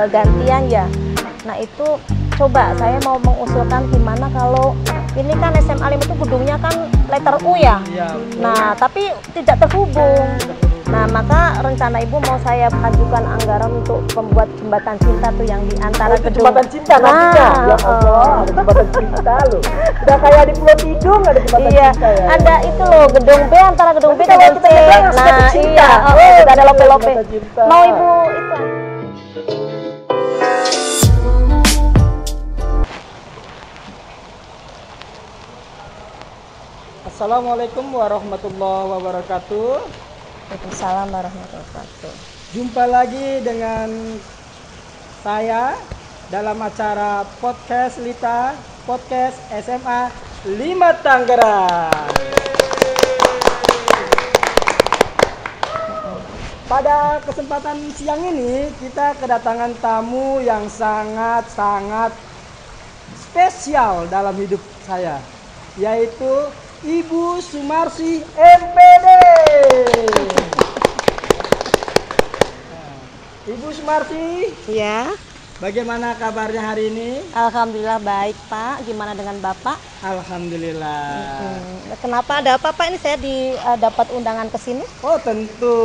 gantian ya. Nah itu coba saya mau mengusulkan gimana kalau ini kan SMA 5 itu gedungnya kan letter U ya. Nah tapi tidak terhubung. Nah maka rencana ibu mau saya ajukan anggaran untuk membuat jembatan cinta tuh yang di antara gedung. Jembatan cinta nantinya. Ya Allah, ada jembatan cinta loh. Udah kayak di Pulau Tidung ada jembatan cinta ya. Ada itu loh gedung B antara gedung B dan gedung C. Nah iya, kita ada lope-lope. Mau ibu itu. Assalamualaikum warahmatullahi wabarakatuh. Waalaikumsalam warahmatullahi wabarakatuh. Jumpa lagi dengan saya dalam acara podcast Lita, podcast SMA 5 Tangerang. Pada kesempatan siang ini kita kedatangan tamu yang sangat spesial dalam hidup saya, yaitu Ibu Sumarsi MPD. Ibu Sumarsi, Ya, bagaimana kabarnya hari ini? alhamdulillah baik Pak. Gimana dengan Bapak? Alhamdulillah. Kenapa ada apa Pak ini saya dapat undangan ke sini? Oh tentu,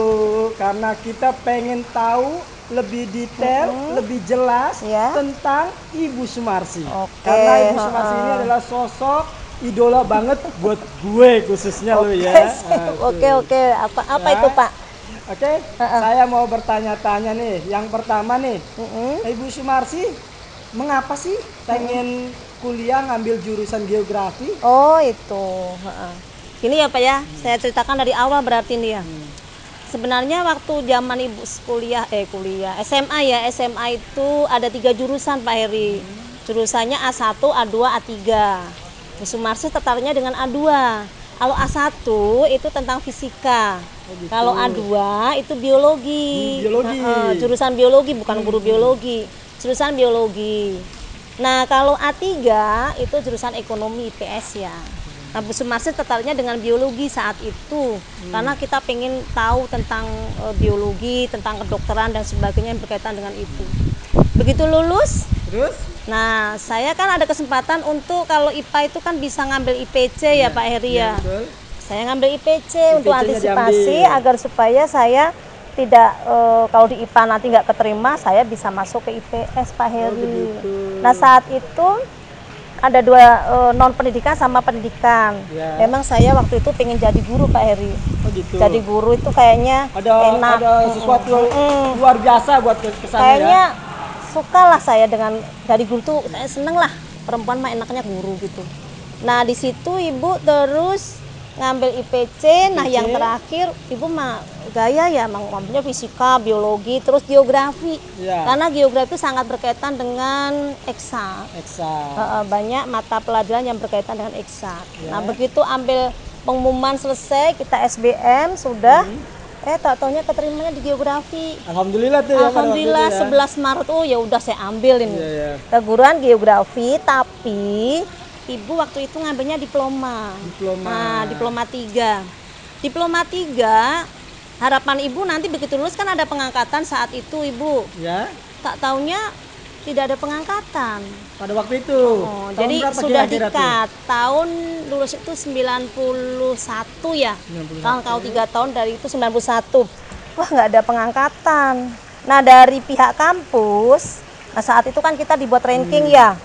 karena kita pengen tahu lebih detail, lebih jelas Ya. tentang Ibu Sumarsi. Oke, Karena Ibu Sumarsi ini adalah sosok idola banget buat gue khususnya lo ya. Oke. Apa Ya. itu Pak? Oke, saya mau bertanya-tanya nih. Yang pertama nih, Ibu Sumarsi, mengapa sih pengen kuliah ngambil jurusan geografi? Oh itu. Ini ya Pak ya, saya ceritakan dari awal berarti nih ya. Sebenarnya waktu zaman ibu kuliah SMA itu ada 3 jurusan Pak Heri. Jurusannya A1, A2, A3. Ibu Sumarsi tertariknya dengan A2. Kalau A1 itu tentang fisika. gitu. Kalau A2 itu biologi. Biologi. Jurusan biologi, bukan guru biologi. Jurusan biologi. Nah, kalau A3 itu jurusan ekonomi IPS ya. Nah, Bu Sumarsi tertariknya dengan biologi saat itu. Karena kita pengen tahu tentang biologi, tentang kedokteran dan sebagainya yang berkaitan dengan itu. Begitu lulus, Terus? nah, saya kan ada kesempatan untuk kalau IPA itu kan bisa ngambil IPC ya Pak Heri ya. Betul. Saya ngambil IPC untuk IPC-nya antisipasi diambil. agar supaya saya tidak kalau di IPA nanti nggak keterima, saya bisa masuk ke IPS Pak Heri. begitu. Nah saat itu ada 2 non pendidikan sama pendidikan. Ya. Memang saya waktu itu pengen jadi guru Pak Heri. Oh gitu. Jadi guru itu kayaknya enak. Ada sesuatu luar biasa buat kesannya Kayaknya ya. suka lah saya dengan dari guru tuh, saya seneng lah, perempuan mah enaknya guru gitu. Nah di situ ibu terus ngambil IPC. Nah yang terakhir ibu mah gaya ya ngambilnya fisika, biologi, terus geografi. Ya. Karena geografi sangat berkaitan dengan eksak. Banyak mata pelajaran yang berkaitan dengan eksak. Ya. Nah begitu ambil pengumuman selesai, kita SBM sudah. Tak taunya keterimanya di geografi. Alhamdulillah tuh ya. Alhamdulillah pada waktu itu ya. 11 Maret saya udah saya ambil ini. Iya. Keguruan geografi, tapi ibu waktu itu ngambilnya diploma. Nah, diploma 3. Diploma 3 harapan ibu nanti begitu lulus kan ada pengangkatan saat itu ibu. Ya. Tak taunya tidak ada pengangkatan. Pada waktu itu. Oh, Tahun jadi berapa sudah kira-kira tuh? dikat. Tahun lulus itu 91 ya. 91. Kalau 3 tahun dari itu 91. Wah, nggak ada pengangkatan. Nah, dari pihak kampus, nah saat itu kan kita dibuat ranking ya.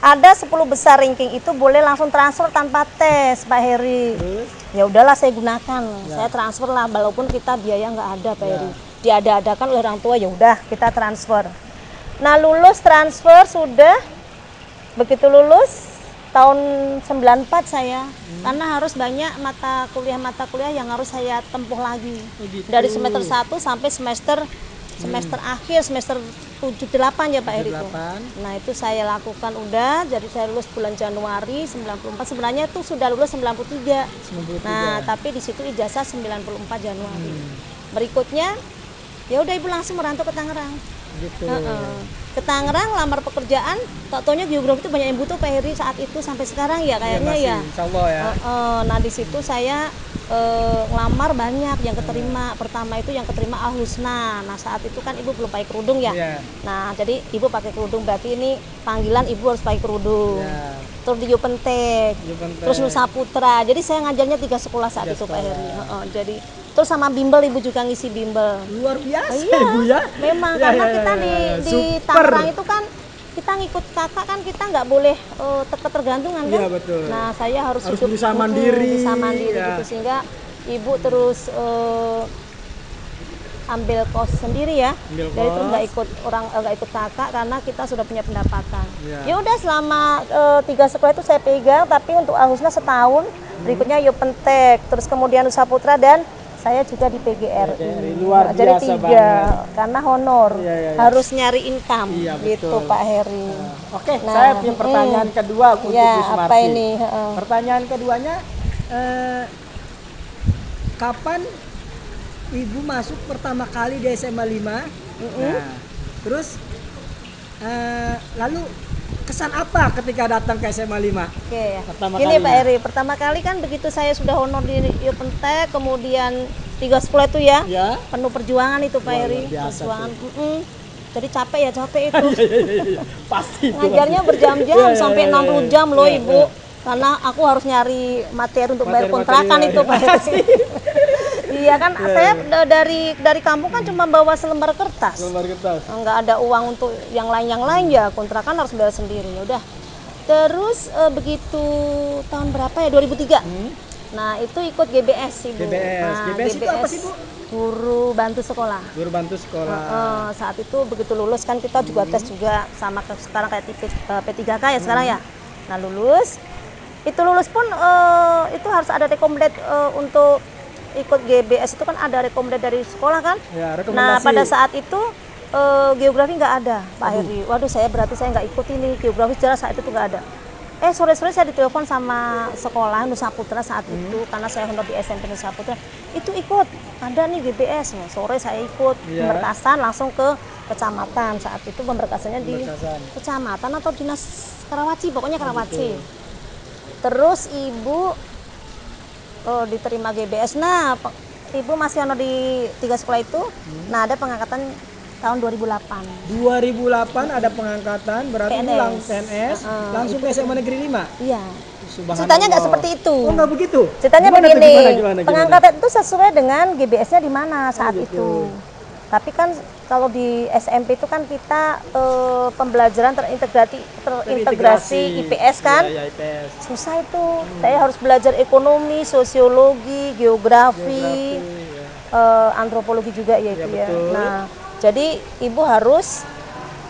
Ada 10 besar ranking itu boleh langsung transfer tanpa tes, Pak Heri. Terus? Ya udahlah saya gunakan. Saya transfer lah walaupun kita biaya nggak ada, Pak Heri. Diada-adakan oleh orang tua, ya udah kita transfer. Nah, lulus transfer sudah. Begitu lulus tahun 94 saya, karena harus banyak mata kuliah yang harus saya tempuh lagi. Gitu. Dari semester 1 sampai semester akhir, semester 7-8 ya Pak Heri itu. Nah, itu saya lakukan udah, jadi saya lulus bulan Januari 94. Sebenarnya itu sudah lulus 93. Nah, tapi di situ ijazah 94 Januari. Berikutnya ya udah ibu langsung merantau ke Tangerang. Gitu. ke Tangerang lamar pekerjaan, tak taunya geografi itu banyak yang butuh Pak Heri saat itu sampai sekarang ya kayaknya masih, ya. Insya Allah ya. Nah di situ saya ngelamar banyak yang keterima. Pertama itu yang keterima Al Husna. Nah saat itu kan ibu belum pakai kerudung ya. Nah jadi ibu pakai kerudung, berarti ini panggilan ibu harus pakai kerudung. Terus di Yupentek, terus Nusa Putra. Jadi saya ngajarnya 3 sekolah saat itu Pak Heri. Jadi terus sama bimbel, ibu juga ngisi bimbel. Luar biasa Ibu ya. Memang karena kita di Tangerang itu kan kita ngikut kakak kan, kita nggak boleh ketergantungan kan. Iya betul. Nah saya harus hidup berusaha mandiri. bisa mandiri gitu, sehingga ibu terus ambil kos sendiri ya. Jadi itu nggak ikut kakak karena kita sudah punya pendapatan. Ya udah selama 3 sekolah itu saya pegang, tapi untuk Al Husna setahun, berikutnya Yupentek, terus kemudian Nusa Putra, dan saya juga di PGRI. Luar biasa. Jadi 3 banget. Karena honor harus nyari income gitu Pak Heri. Oke, saya punya pertanyaan kedua untuk Bu Sumarsi. Apa ini? Pertanyaan keduanya, kapan ibu masuk pertama kali di SMA 5? Nah, terus lalu kesan apa ketika datang ke SMA 5? Oke ya. Gini Pak Heri, pertama kali kan begitu saya sudah honor di Yupentek, kemudian 3 sekolah itu ya, penuh perjuangan itu Pak Heri. Perjuangan. Jadi capek itu. Pasti. Ngajarnya berjam-jam sampai 60 jam loh ibu. Karena aku harus nyari materi untuk bayar kontrakan itu Pak Heri. Iya kan, saya dari kampung kan cuma bawa selembar kertas. Nggak ada uang untuk yang lain ya, kontrakan harus bayar sendiri. Ya udah. Terus begitu tahun berapa ya, 2003. Nah itu ikut GBS ibu. GBS itu apa sih Bu? Guru bantu sekolah. Guru bantu sekolah. Saat itu begitu lulus kan kita juga tes juga sama sekarang kayak tipe P3K ya sekarang ya. Nah lulus pun itu harus ada rekomendasi untuk ikut GBS itu kan, ada rekomendasi dari sekolah kan. Nah pada saat itu geografi nggak ada Pak Heri. Waduh, berarti saya nggak ikut ini geografi, jelas saat itu nggak ada. Sore-sore saya ditelepon sama sekolah Nusa Putra saat itu, karena saya honor di SMP Nusa Putra. Itu ikut, ada nih GBS. Nah, sore saya ikut pemberkasan langsung ke kecamatan. Saat itu pemberkasannya di kecamatan atau dinas Karawaci, pokoknya Karawaci. Terus ibu diterima GBS. Nah, ibu masih honor di 3 sekolah itu. Nah, ada pengangkatan tahun 2008. 2008 ada pengangkatan, berarti PNS, langsung ke SMA Negeri 5? Iya. Ceritanya nggak seperti itu. Oh, nggak begitu? Ceritanya begini, pengangkatan itu sesuai dengan GBS-nya di mana saat itu. Tapi kan kalau di SMP itu kan kita pembelajaran terintegrasi IPS kan. IPS. Susah itu. Saya harus belajar ekonomi, sosiologi, geografi, antropologi juga ya itu ya. Nah, jadi ibu harus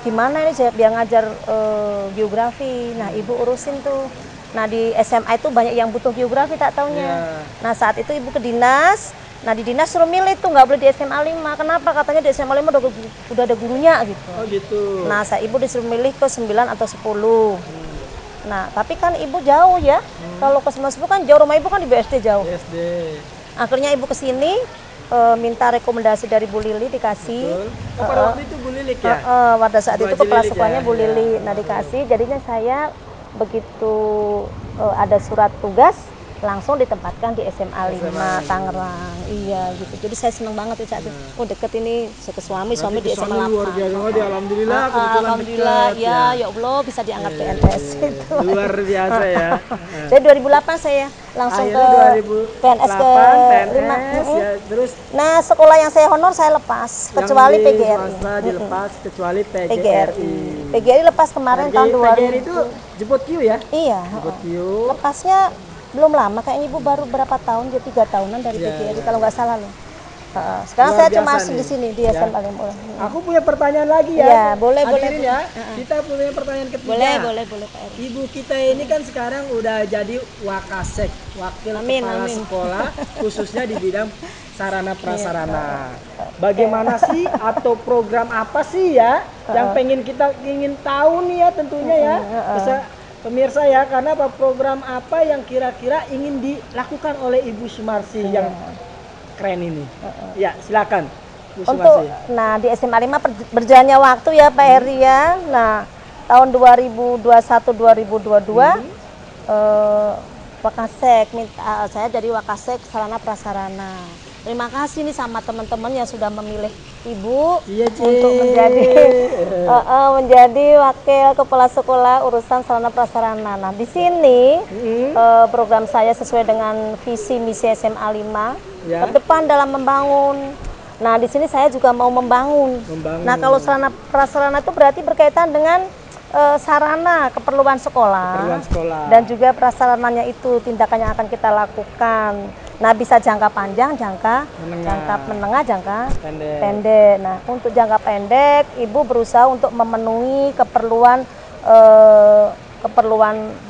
gimana ini biar ngajar geografi. Nah, ibu urusin tuh. Nah, di SMA itu banyak yang butuh geografi tak taunya. Nah, saat itu ibu ke dinas. Nah, di dinas suruh milih tuh, nggak boleh di SMA 5. Kenapa? Katanya di SMA 5 udah ada gurunya gitu. Oh gitu. Nah, ibu disuruh milih ke 9 atau 10. Nah, tapi kan ibu jauh ya. Kalau ke 9 10 kan jauh, rumah ibu kan di BSD jauh. BSD. Akhirnya ibu ke sini minta rekomendasi dari Bu Lili, dikasih. Pada waktu itu Bu Lili ya? Pada saat itu kepala sekolahnya Bu Lili. Nah, dikasih. Jadinya saya begitu ada surat tugas, langsung ditempatkan di SMA 5 Tangerang. Iya gitu. Jadi saya senang banget ya, deket ini ke suami di SMA 8. Luar biasa. Alhamdulillah, alhamdulillah ya Allah bisa diangkat PNS itu. Luar biasa ya. Jadi 2008 saya langsung ke PNS ke 5. Ya, terus nah, sekolah yang saya honor saya lepas, kecuali PGRI. Dilepas kecuali PGRI. PGRI lepas kemarin tahun 2000. PGRI itu jemput Q ya? Iya. Jemput Q. Lepasnya belum lama, kayaknya ibu baru berapa tahun, dia 3 tahunan dari PGRI kalau nggak salah loh. Sekarang saya cuma di sini di SMA 5. Aku punya pertanyaan lagi ya. Iya, boleh ya. Kita punya pertanyaan ketiga. Boleh Pak Eri. Ibu kita ini kan sekarang udah jadi Wakasek, wakil kepala sekolah khususnya di bidang sarana prasarana. Bagaimana sih atau program apa sih ya yang kita ingin tahu nih ya tentunya ya. Pemirsa ya, karena program apa yang kira-kira ingin dilakukan oleh Ibu Sumarsi yang keren ini? Ya, silakan. Bu Untuk Sumasi? nah di SMA 5 berjalannya waktu ya Pak Heri ya. Nah, tahun 2021 2022 Wakasek minta saya jadi Wakasek Sarana Prasarana. Terima kasih nih sama teman-teman yang sudah memilih Ibu Iya, Ci. untuk menjadi wakil kepala sekolah urusan sarana prasarana. Nah, di sini program saya sesuai dengan visi misi SMA 5 Ya. ke depan dalam membangun. Nah, di sini saya juga mau membangun. Nah, kalau sarana prasarana itu berarti berkaitan dengan sarana keperluan sekolah, dan juga prasarananya itu tindakan yang akan kita lakukan. Nah, bisa jangka panjang, jangka menengah, jangka pendek. Nah, untuk jangka pendek, Ibu berusaha untuk memenuhi keperluan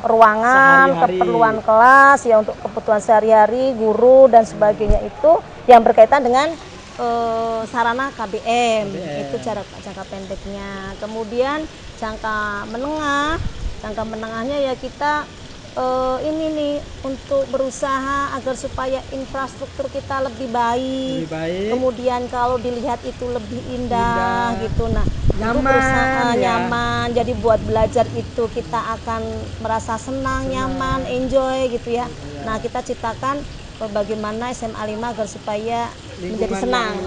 ruangan, keperluan kelas, ya untuk kebutuhan sehari-hari, guru dan sebagainya itu yang berkaitan dengan sarana KBM. Itu jangka pendeknya. Kemudian jangka menengahnya ya kita ini nih untuk berusaha agar supaya infrastruktur kita lebih baik. Kemudian kalau dilihat itu lebih indah gitu. Nah, nyaman. Jadi buat belajar itu kita akan merasa senang, nyaman, enjoy gitu ya. Nah, kita ciptakan bagaimana SMA 5 agar supaya menjadi senang,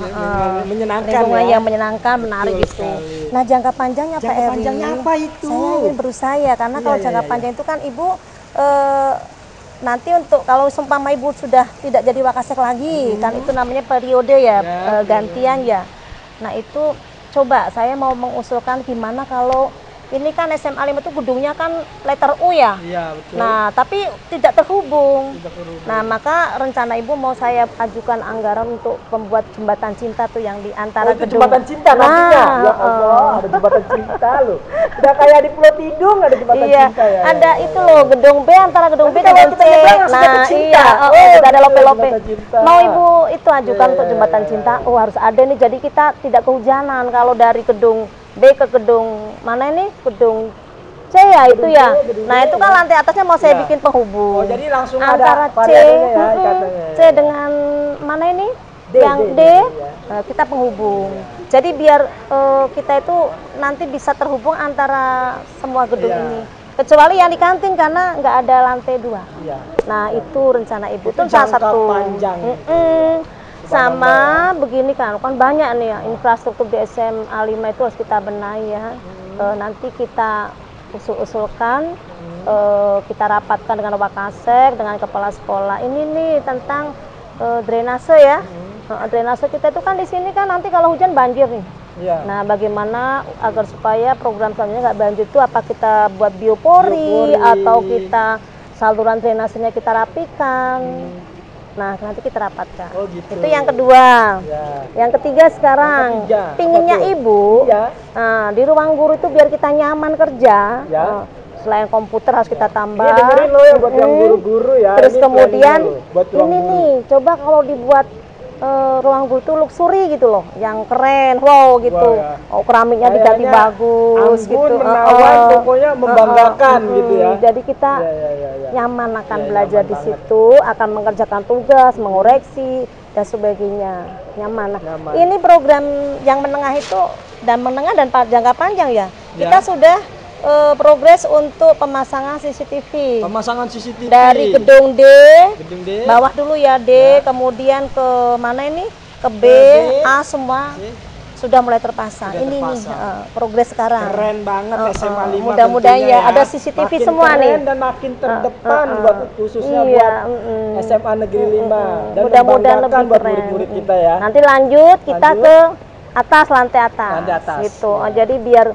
lingkungan yang menyenangkan, menarik gitu. Nah, jangka panjangnya Pak Eri, panjangnya apa itu? Saya ingin berusaha ya, karena kalau jangka panjang itu kan Ibu nanti untuk kalau seumpama Ibu sudah tidak jadi Wakasek lagi, kan itu namanya periode ya, gantian ya. Nah, itu coba saya mau mengusulkan gimana kalau ini kan SMA 5 itu gedungnya kan letter U ya. Iya, betul. Nah, tapi tidak terhubung. Nah, maka rencana Ibu mau saya ajukan anggaran untuk membuat jembatan cinta tuh yang di antara gedung. Jembatan cinta nantinya. Ya Allah, ada jembatan cinta loh. Udah kayak di Pulau Tidung ada jembatan cinta ya. Ada itu loh, gedung B antara gedung B dan gedung C. Nah, iya, kita ada lope-lope. Mau Ibu itu ajukan untuk jembatan cinta. Oh, harus ada nih. Jadi kita tidak kehujanan kalau dari gedung B ke gedung mana ini? Gedung C ya itu ya. Nah, itu kan lantai atasnya mau saya bikin penghubung. Oh, jadi langsung antara ada C dengan mana ini? Yang D, kita penghubung. Jadi biar kita itu nanti bisa terhubung antara semua gedung ini. Kecuali yang di kantin karena nggak ada lantai 2. Nah, itu rencana Ibu. Itu salah satu. Sama begini kan banyak nih ya infrastruktur di SMA 5 itu harus kita benahi ya. Nanti kita usulkan, kita rapatkan dengan Wakasek, dengan kepala sekolah. Ini nih tentang drainase ya. Drainase kita itu kan di sini kan nanti kalau hujan banjir nih. Nah, bagaimana agar supaya program selanjutnya nggak banjir itu apa kita buat biopori atau kita saluran drainasenya kita rapikan. Nah, nanti kita rapatkan. Itu yang kedua. Yang ketiga sekarang, pinginnya Ibu, nah, di ruang guru itu biar kita nyaman kerja. Selain komputer harus kita tambah. Ini dengerin loh ya buat yang guru-guru ya. Terus kemudian ini nih, coba kalau dibuat ruang guru itu luxury gitu loh, yang keren, wow gitu. Oh, keramiknya diganti bagus gitu. Pokoknya membanggakan gitu ya. Jadi kita nyaman akan belajar di situ, akan mengerjakan tugas, mengoreksi dan sebagainya. Nyaman. Ini program yang menengah itu dan jangka panjang ya. Kita sudah progres untuk pemasangan CCTV. Dari gedung D, bawah dulu ya D, kemudian ke mana ini? Ke B, A semua sudah mulai terpasang. Ini nih progres sekarang. Keren banget SMA 5. Mudah-mudahan ya ada CCTV makin semua keren nih. Dan makin terdepan buat khususnya buat SMA Negeri 5 dan mudah-mudahan lebih buat keren. murid-murid kita ya. Nanti lanjut kita ke atas, lantai atas. Gitu. Jadi biar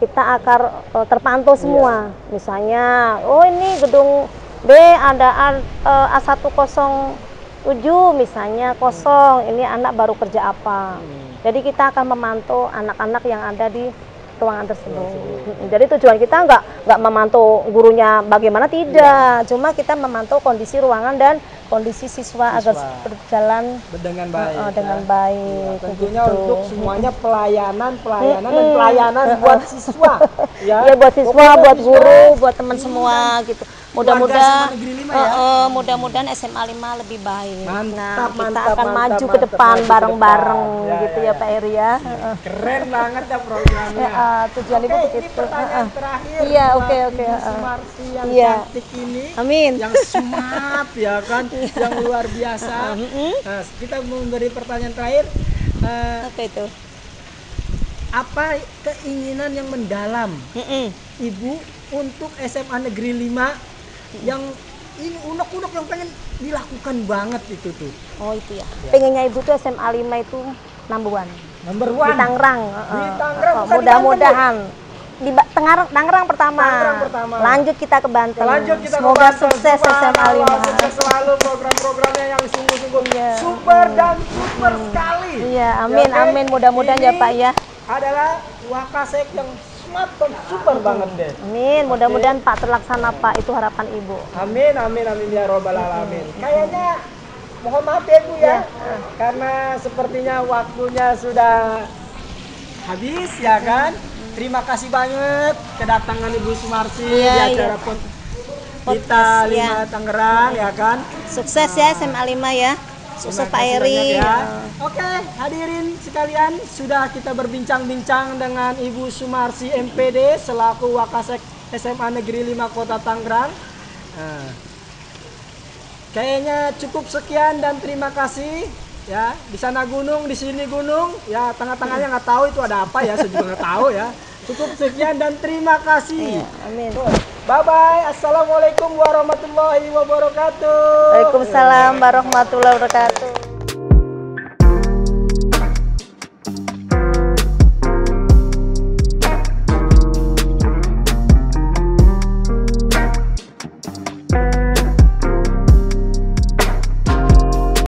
kita akan terpantau semua. Misalnya, oh ini gedung B ada A107 misalnya kosong, ini anak baru kerja apa. Jadi kita akan memantau anak-anak yang ada di ruangan tersebut. Jadi tujuan kita nggak memantau gurunya bagaimana, tidak. Cuma kita memantau kondisi ruangan dan kondisi siswa agar berjalan dengan baik. Tentunya untuk semuanya pelayanan dan pelayanan buat siswa. Ya buat siswa, buat guru, buat teman semua gitu. Mudah-mudahan SMA Negeri 5 ya. Mudah-mudahan SMA 5 lebih baik. Mantap, Kita mantap, akan mantap, maju ke mantap, depan maju ke bareng-bareng depan. gitu ya Pak Eri ya. Keren banget ya programnya. Tujuan Ibu Oke, ini begitu. pertanyaan terakhir Iya, buat oke. Ibu Sumarsi yang Iya. cantik ini, Amin. yang smart ya kan, yang luar biasa. Nah, kita memberi pertanyaan terakhir. Apa itu? Apa keinginan yang mendalam Ibu untuk SMA Negeri 5 yang ini unek-unek yang pengen dilakukan banget itu tuh? Oh itu ya. Pengennya Ibu tuh SMA 5 itu number one. Number Di one. Tangerang. Di Tangerang, bukan di Mudah-mudahan. Di Tangerang pertama. Tangerang pertama. Lanjut kita ke Banten. Lanjut kita Semoga ke Banten. sukses SMA 5. Sukses selalu program-programnya yang sungguh-sungguh Iya. super dan super sekali. Iya, amin, Ya, amin. Mudah-mudahan ya ini Pak ya. adalah Wakasek yang smart dan super banget deh. Amin, mudah-mudahan Pak terlaksana Pak, itu harapan Ibu. Amin, amin, amin ya robbal alamin. Kayaknya mohon maaf ya Bu ya, karena sepertinya waktunya sudah habis ya kan. Terima kasih banget kedatangan Ibu Sumarsi Iya, di acara kita 5 Tangerang ya kan. Sukses ya SMA 5 ya. Sukses Terima Pak kasih Eri. banyak ya. Oke, hadirin sekalian, sudah kita berbincang-bincang dengan Ibu Sumarsi MPD selaku Wakasek SMA Negeri 5 Kota Tangerang. Nah, kayaknya cukup sekian dan terima kasih ya. Di sana gunung, di sini gunung, ya tengah-tengahnya nggak tahu itu ada apa ya, saya juga nggak tahu ya. Cukup sekian dan terima kasih. Amin. Bye bye. Assalamualaikum warahmatullahi wabarakatuh. Waalaikumsalam warahmatullahi wabarakatuh.